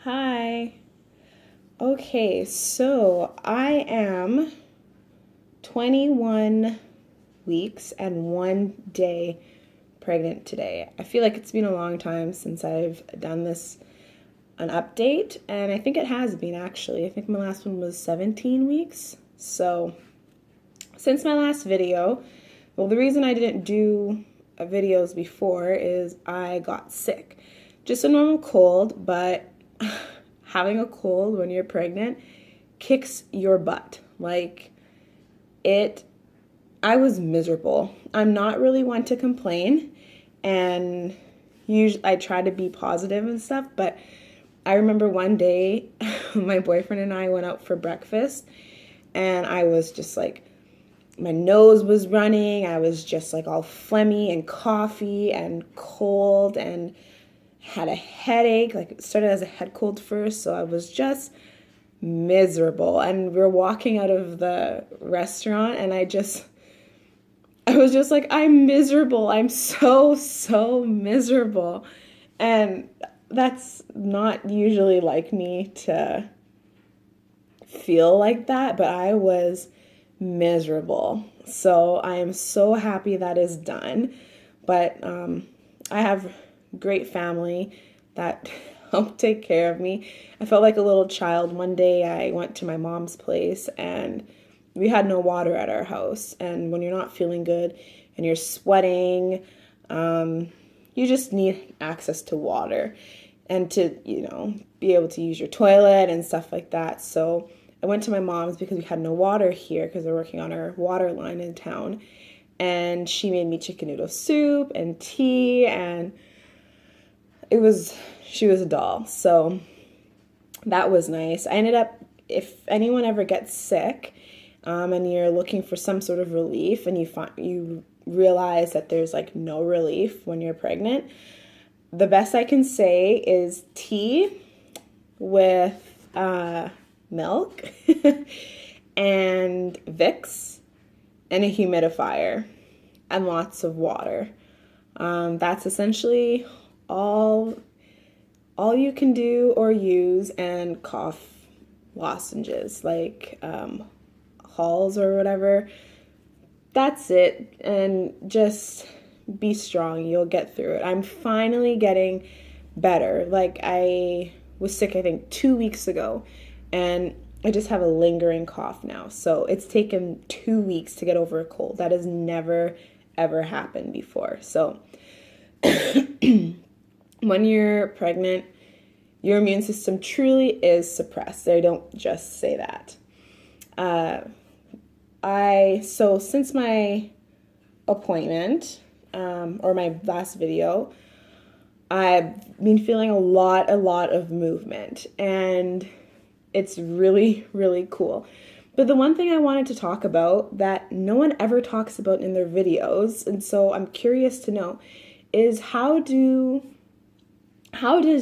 Hi. Okay, so I am 21 weeks and 1 day pregnant today. I feel like it's been a long time since I've done an update, and I think it has been actually. I think my last one was 17 weeks. So, since my last video, well, the reason I didn't do videos before is I got sick. Just a normal cold, but having a cold when you're pregnant kicks your butt. It, I was miserable. I'm not really one to complain, and usually I try to be positive and stuff, but I remember one day my boyfriend and I went out for breakfast, and I was just like, my nose was running. I was just like all phlegmy and coughy and cold and had a headache. Like it started as a head cold first, so I was just miserable. And we were walking out of the restaurant, and I was just like, I'm miserable. I'm so miserable. And that's not usually like me to feel like that, but I was miserable. So I am so happy that is done. But I have great family that helped take care of me. I felt like a little child. One day I went to my mom's place and we had no water at our house. And when you're not feeling good and you're sweating, you just need access to water and to, be able to use your toilet and stuff like that. So I went to my mom's because we had no water here because we're working on our water line in town. And she made me chicken noodle soup and tea, and she was a doll. So that was nice. I ended up, if anyone ever gets sick, and you're looking for some sort of relief, and you realize that there's like no relief when you're pregnant, the best I can say is tea with milk and Vicks and a humidifier and lots of water. That's essentially all you can do or use, and cough lozenges like Halls or whatever. That's it, and just be strong. You'll get through it. I'm finally getting better. Like, I was sick, I think, 2 weeks ago, and I just have a lingering cough now. So it's taken 2 weeks to get over a cold. That has never, ever happened before. So when you're pregnant, your immune system truly is suppressed. I don't just say that. So since my appointment, or my last video, I've been feeling a lot of movement, and it's really, really cool. But the one thing I wanted to talk about that no one ever talks about in their videos, and so I'm curious to know, is how does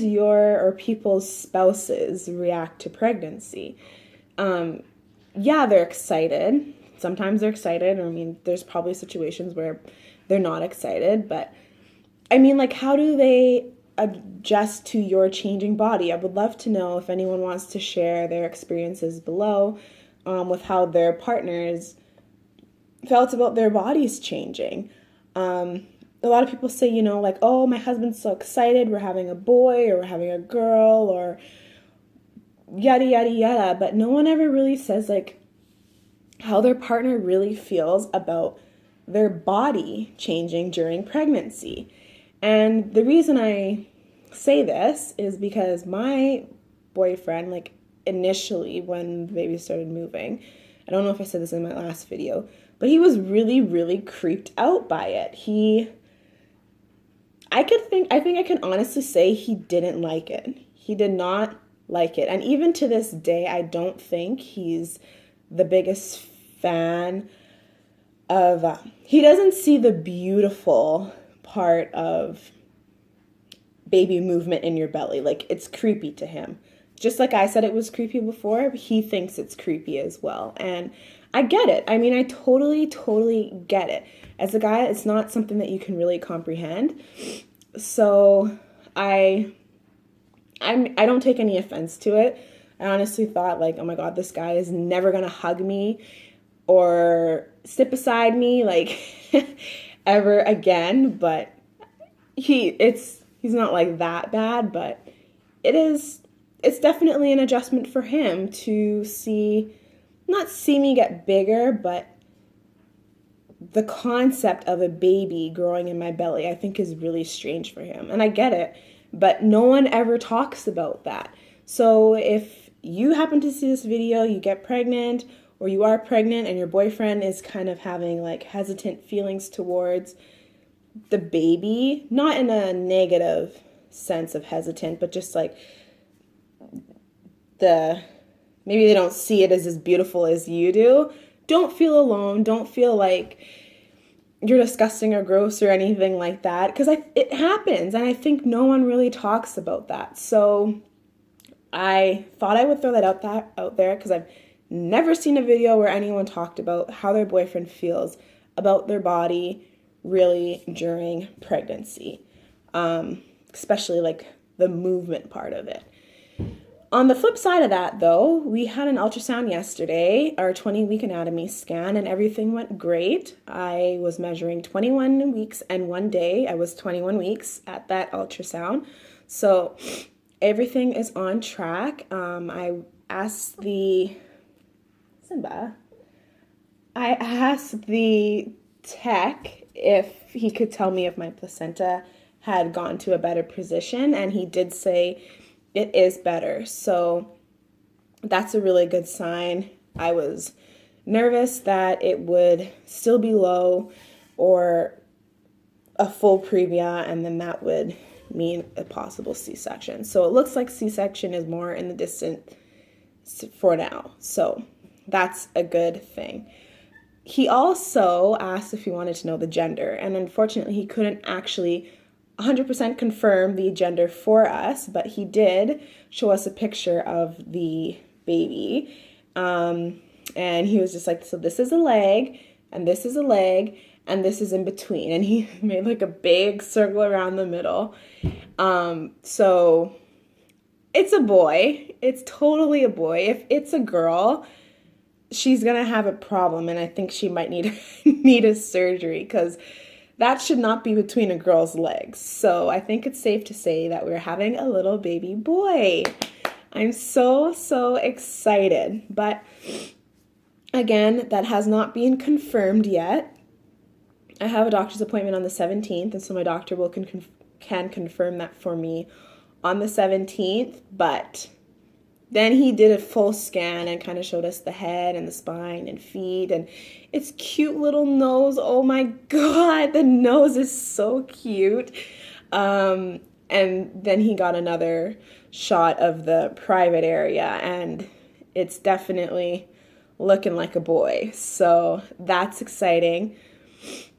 your or people's spouses react to pregnancy? Yeah, they're excited. Sometimes they're excited. I mean, there's probably situations where they're not excited, but I mean, like, how do they adjust to your changing body? I would love to know if anyone wants to share their experiences below, with how their partners felt about their bodies changing. A lot of people say, like, oh, my husband's so excited, we're having a boy or we're having a girl, or yada, yada, yada. But no one ever really says, like, how their partner really feels about their body changing during pregnancy. And the reason I say this is because my boyfriend, like, initially when the baby started moving, I don't know if I said this in my last video, but he was really, really creeped out by it. I think I can honestly say he didn't like it. He did not like it. And even to this day, I don't think he's the biggest fan of, he doesn't see the beautiful part of baby movement in your belly. Like, it's creepy to him. Just like I said it was creepy before, he thinks it's creepy as well. And I get it. I mean, I totally get it. As a guy, it's not something that you can really comprehend. So I I don't take any offense to it. I honestly thought like, oh my God, this guy is never gonna hug me or sit beside me like ever again. But he's not like that bad, but it's definitely an adjustment for him to not see me get bigger, but the concept of a baby growing in my belly, I think, is really strange for him. And I get it, but no one ever talks about that. So if you happen to see this video, you get pregnant, or you are pregnant and your boyfriend is kind of having like hesitant feelings towards the baby, not in a negative sense of hesitant, but just like maybe they don't see it as beautiful as you do, don't feel alone. Don't feel like you're disgusting or gross or anything like that, because it happens, and I think no one really talks about that. So I thought I would throw that out there because I've never seen a video where anyone talked about how their boyfriend feels about their body really during pregnancy, especially like the movement part of it. On the flip side of that, though, we had an ultrasound yesterday, our 20-week anatomy scan, and everything went great. I was measuring 21 weeks and 1 day. I was 21 weeks at that ultrasound. So everything is on track. I asked the tech if he could tell me if my placenta had gone to a better position, and he did say it is better. So that's a really good sign. I was nervous that it would still be low or a full previa, and then that would mean a possible C-section. So it looks like C-section is more in the distance for now. So that's a good thing. He also asked if he wanted to know the gender, and unfortunately he couldn't actually 100% confirm the gender for us, but he did show us a picture of the baby. And he was just like, so this is a leg, and this is a leg, and this is in between. And he made like a big circle around the middle. So it's a boy. It's totally a boy. If it's a girl, she's going to have a problem, and I think she might need a surgery, because that should not be between a girl's legs. So I think it's safe to say that we're having a little baby boy. I'm so, so excited. But again, that has not been confirmed yet. I have a doctor's appointment on the 17th, and so my doctor can confirm that for me on the 17th. But then he did a full scan and kind of showed us the head and the spine and feet and its cute little nose. Oh my God, the nose is so cute. And then he got another shot of the private area, and it's definitely looking like a boy. So that's exciting.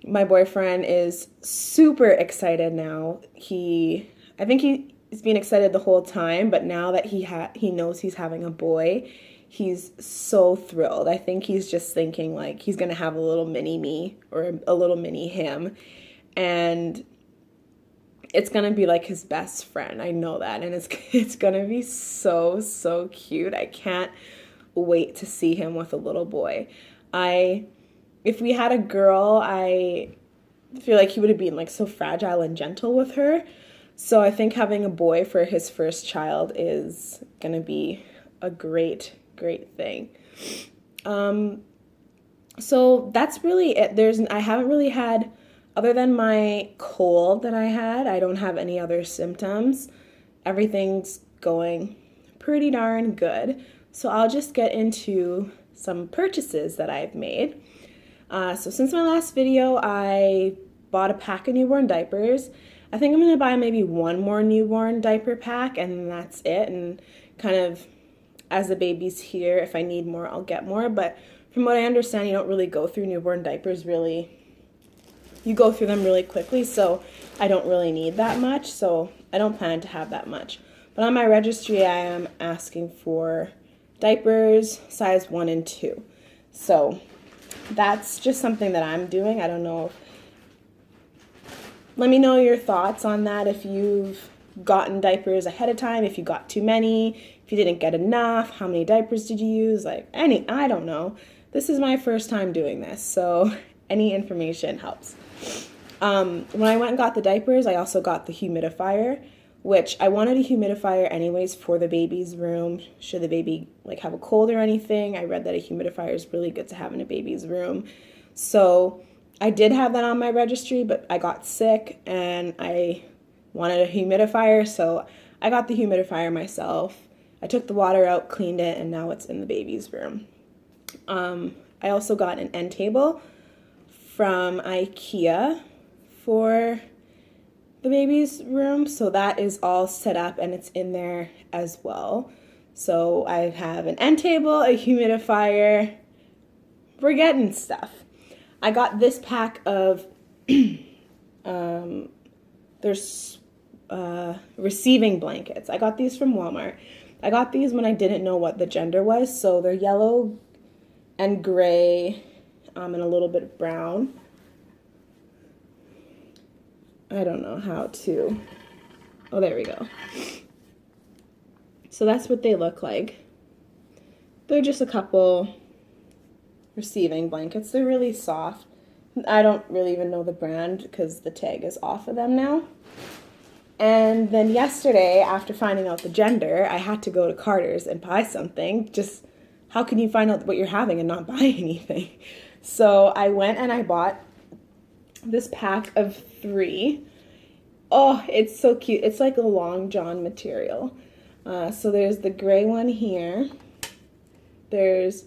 My boyfriend is super excited now. I think he's been excited the whole time, but now that he knows he's having a boy, he's so thrilled. I think he's just thinking like he's gonna have a little mini me or a little mini him, and it's gonna be like his best friend. I know that, and it's gonna be so, so cute. I can't wait to see him with a little boy. If we had a girl, I feel like he would have been like so fragile and gentle with her. So I think having a boy for his first child is going to be a great, great thing. So that's really it. I haven't really had, other than my cold that I had, I don't have any other symptoms. Everything's going pretty darn good. So I'll just get into some purchases that I've made. So since my last video, I bought a pack of newborn diapers. I think I'm going to buy maybe one more newborn diaper pack, and that's it. And kind of as the baby's here, if I need more, I'll get more. But from what I understand, you don't really go through newborn diapers really. You go through them really quickly, so I don't really need that much. So I don't plan to have that much. But on my registry, I am asking for diapers size 1 and 2. So that's just something that I'm doing. I don't know. Let me know your thoughts on that if you've gotten diapers ahead of time, if you got too many, if you didn't get enough, how many diapers did you use, like I don't know. This is my first time doing this, so any information helps. When I went and got the diapers, I also got the humidifier, which I wanted a humidifier anyways for the baby's room. Should the baby like have a cold or anything, I read that a humidifier is really good to have in a baby's room. So I did have that on my registry, but I got sick and I wanted a humidifier, so I got the humidifier myself. I took the water out, cleaned it, and now it's in the baby's room. I also got an end table from IKEA for the baby's room, so that is all set up and it's in there as well. So I have an end table, a humidifier. We're getting stuff. I got this pack of there's receiving blankets. I got these from Walmart. I got these when I didn't know what the gender was, so they're yellow and gray and a little bit of brown. I don't know how to, oh, there we go. So that's what they look like. They're just a couple receiving blankets. They're really soft. I don't really even know the brand because the tag is off of them now. And then yesterday, after finding out the gender, I had to go to Carter's and buy something. Just, how can you find out what you're having and not buy anything? So I went and I bought this pack of 3. Oh, it's so cute. It's like a long john material. So there's the gray one here. There's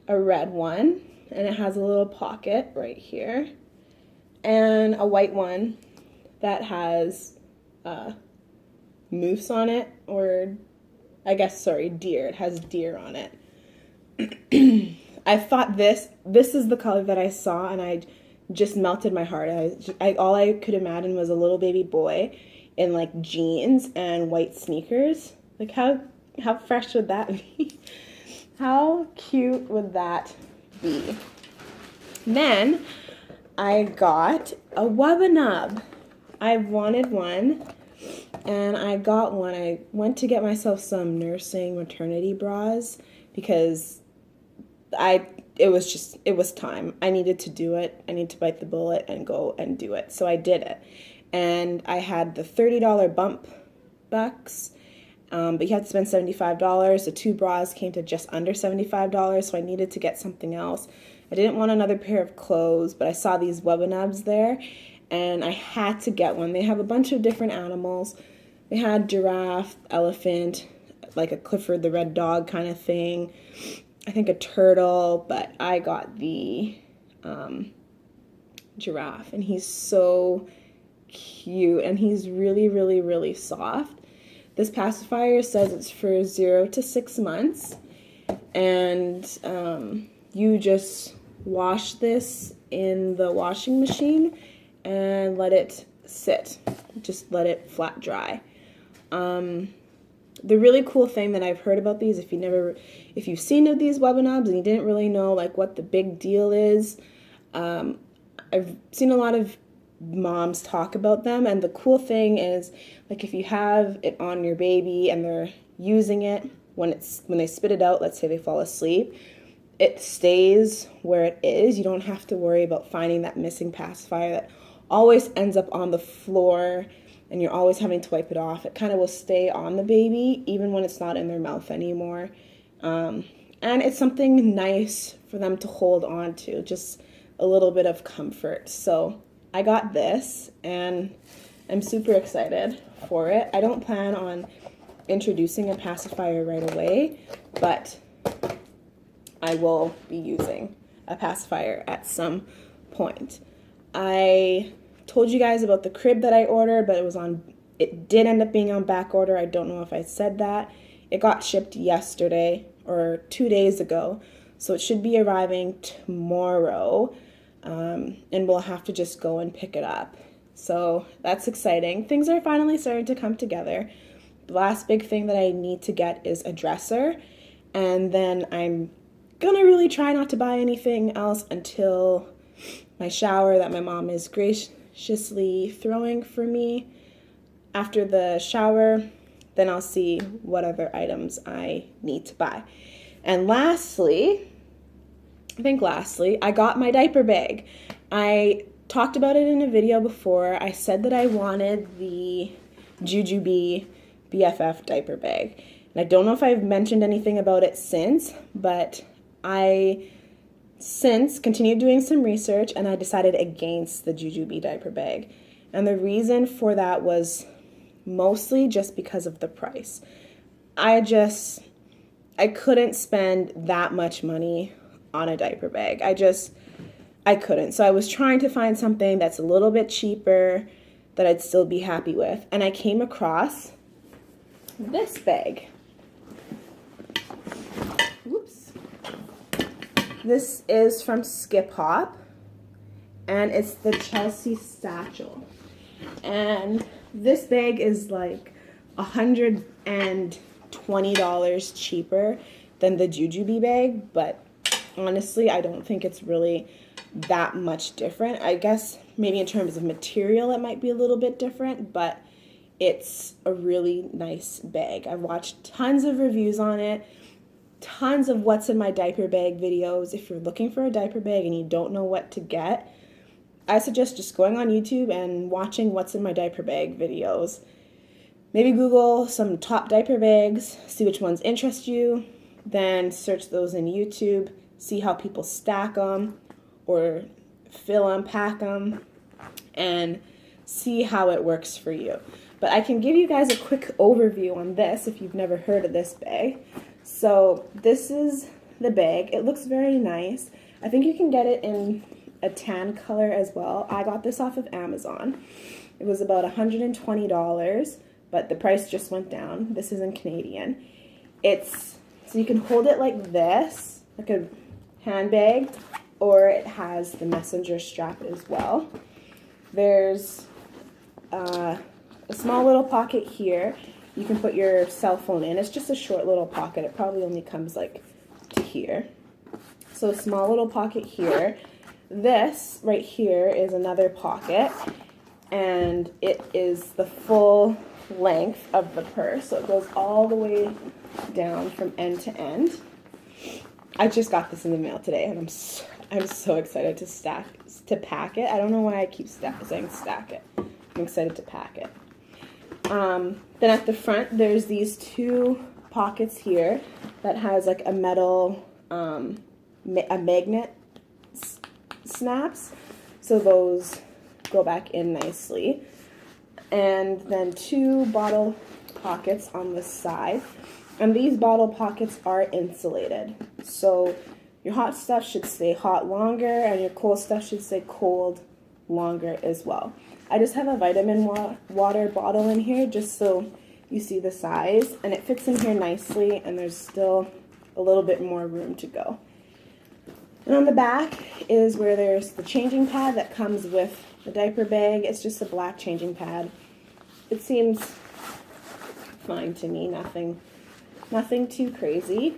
a red one, and it has a little pocket right here. And a white one that has moose on it, or I guess, sorry, deer. It has deer on it. I thought this is the color that I saw, and I just melted my heart. All I could imagine was a little baby boy in like jeans and white sneakers. Like how fresh would that be? How cute would that be? Then I got a Wubbanub. I wanted one, and I got one. I went to get myself some nursing maternity bras because it was time. I needed to do it. I need to bite the bullet and go and do it. So I did it. And I had the $30 bump bucks, but you had to spend $75. The 2 bras came to just under $75, so I needed to get something else. I didn't want another pair of clothes, but I saw these Wubbanubs there, and I had to get one. They have a bunch of different animals. They had giraffe, elephant, like a Clifford the Red Dog kind of thing. I think a turtle, but I got the giraffe, and he's so cute, and he's really, really, really soft. This pacifier says it's for 0 to 6 months, and you just wash this in the washing machine and let it sit. Just let it flat dry. The really cool thing that I've heard about these, if you've seen of these Wubbanubs and you didn't really know like what the big deal is, I've seen a lot of moms talk about them, and the cool thing is, like, if you have it on your baby and they're using it, when they spit it out, let's say they fall asleep, it stays where it is. You don't have to worry about finding that missing pacifier that always ends up on the floor and you're always having to wipe it off. It kind of will stay on the baby even when it's not in their mouth anymore. And it's something nice for them to hold on to, just a little bit of comfort. So I got this, and I'm super excited for it. I don't plan on introducing a pacifier right away, but I will be using a pacifier at some point. I told you guys about the crib that I ordered, but it did end up being on back order. I don't know if I said that. It got shipped yesterday or 2 days ago, so it should be arriving tomorrow, and we'll have to just go and pick it up. So that's exciting. Things are finally starting to come together. The last big thing that I need to get is a dresser, and then I'm gonna really try not to buy anything else until my shower that my mom is graciously throwing for me. after the shower, then I'll see what other items I need to buy. And lastly, I got my diaper bag. I talked about it in a video before. I said that I wanted the Jujubee BFF diaper bag. And I don't know if I've mentioned anything about it since, but I since continued doing some research and I decided against the Jujubee diaper bag. And the reason for that was mostly just because of the price. I couldn't spend that much money on a diaper bag. I couldn't. So I was trying to find something that's a little bit cheaper that I'd still be happy with. And I came across this bag. Whoops. This is from Skip Hop, and it's the Chelsea Satchel. And this bag is like $120 cheaper than the Jujubee bag, but honestly, I don't think it's really that much different. I guess maybe in terms of material it might be a little bit different, but it's a really nice bag. I've watched tons of reviews on it, tons of what's in my diaper bag videos. If you're looking for a diaper bag and you don't know what to get, I suggest just going on YouTube and watching what's in my diaper bag videos. Maybe Google some top diaper bags, see which ones interest you, then search those in YouTube, see how people stack them or fill them, pack them, and see how it works for you. But I can give you guys a quick overview on this if you've never heard of this bag. So this is the bag. It looks very nice. I think you can get it in a tan color as well. I got this off of Amazon. It was about $120, but the price just went down. This is in Canadian. So you can hold it like this, like a handbag, or it has the messenger strap as well. There's a small little pocket here. You can put your cell phone in. It's just a short little pocket. It probably only comes like to here. So a small little pocket here. This right here is another pocket, and it is the full length of the purse. So it goes all the way down from end to end. I just got this in the mail today, and I'm so excited to pack it. I don't know why I keep saying stack it. I'm excited to pack it. Then at the front, there's these two pockets here that has like a metal, a magnet snaps. So those go back in nicely. And then two bottle pockets on the side. And these bottle pockets are insulated. So your hot stuff should stay hot longer and your cold stuff should stay cold longer as well. I just have a vitamin water bottle in here just so you see the size, and it fits in here nicely, and there's still a little bit more room to go. And on the back is where there's the changing pad that comes with the diaper bag. It's just a black changing pad. It seems fine to me, nothing too crazy.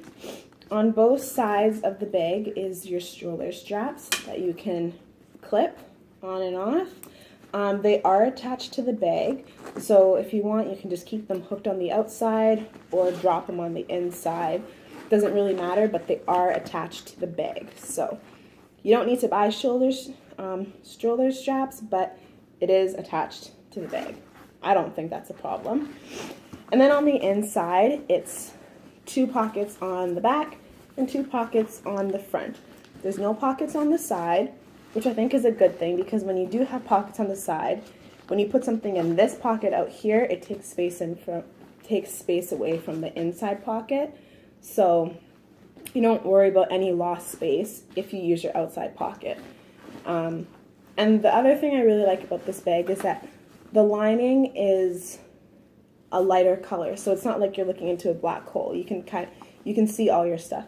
On both sides of the bag is your stroller straps that you can clip on and off. They are attached to the bag, so if you want, you can just keep them hooked on the outside or drop them on the inside. Doesn't really matter, but they are attached to the bag. So you don't need to buy stroller straps, but it is attached to the bag. I don't think that's a problem. And then on the inside, it's two pockets on the back and two pockets on the front. There's no pockets on the side, which I think is a good thing, because when you do have pockets on the side, when you put something in this pocket out here, it takes space away from the inside pocket. So you don't worry about any lost space if you use your outside pocket. And the other thing I really like about this bag is that the lining is a lighter color, so it's not like you're looking into a black hole. You can see all your stuff.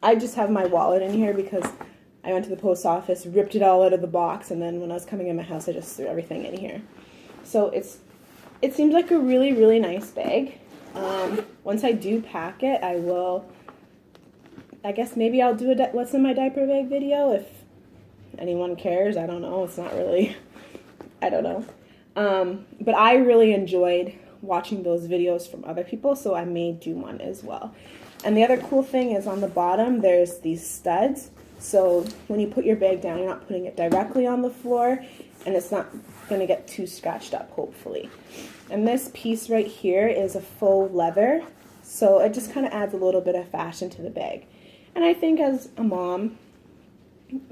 I just have my wallet in here because I went to the post office, ripped it all out of the box, and then when I was coming in my house, I just threw everything in here. So it seems like a really, really nice bag. Once I do pack it, I guess maybe I'll do a what's in my diaper bag video if anyone cares. I don't know. It's not really, I don't know. But I really enjoyed watching those videos from other people, so I may do one as well. And the other cool thing is on the bottom, there's these studs. So when you put your bag down, you're not putting it directly on the floor, and it's not going to get too scratched up, hopefully. And this piece right here is a faux leather, so it just kind of adds a little bit of fashion to the bag. And I think as a mom,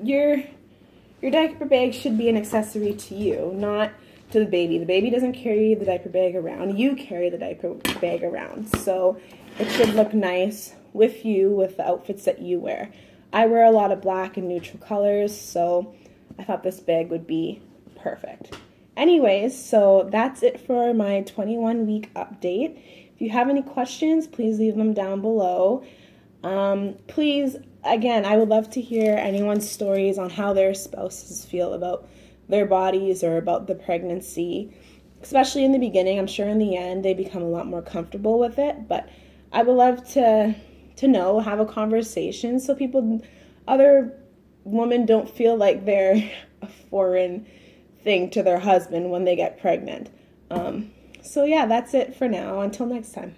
your diaper bag should be an accessory to you, not to the baby. The baby doesn't carry the diaper bag around. You carry the diaper bag around. So it should look nice with you, with the outfits that you wear. I wear a lot of black and neutral colors, so I thought this bag would be perfect. Anyways, so that's it for my 21-week update. If you have any questions, please leave them down below. Please, again, I would love to hear anyone's stories on how their spouses feel about their bodies or about the pregnancy, especially in the beginning. I'm sure in the end they become a lot more comfortable with it, but I would love to know, have a conversation so other women don't feel like they're a foreign thing to their husband when they get pregnant. So yeah, that's it for now. Until next time.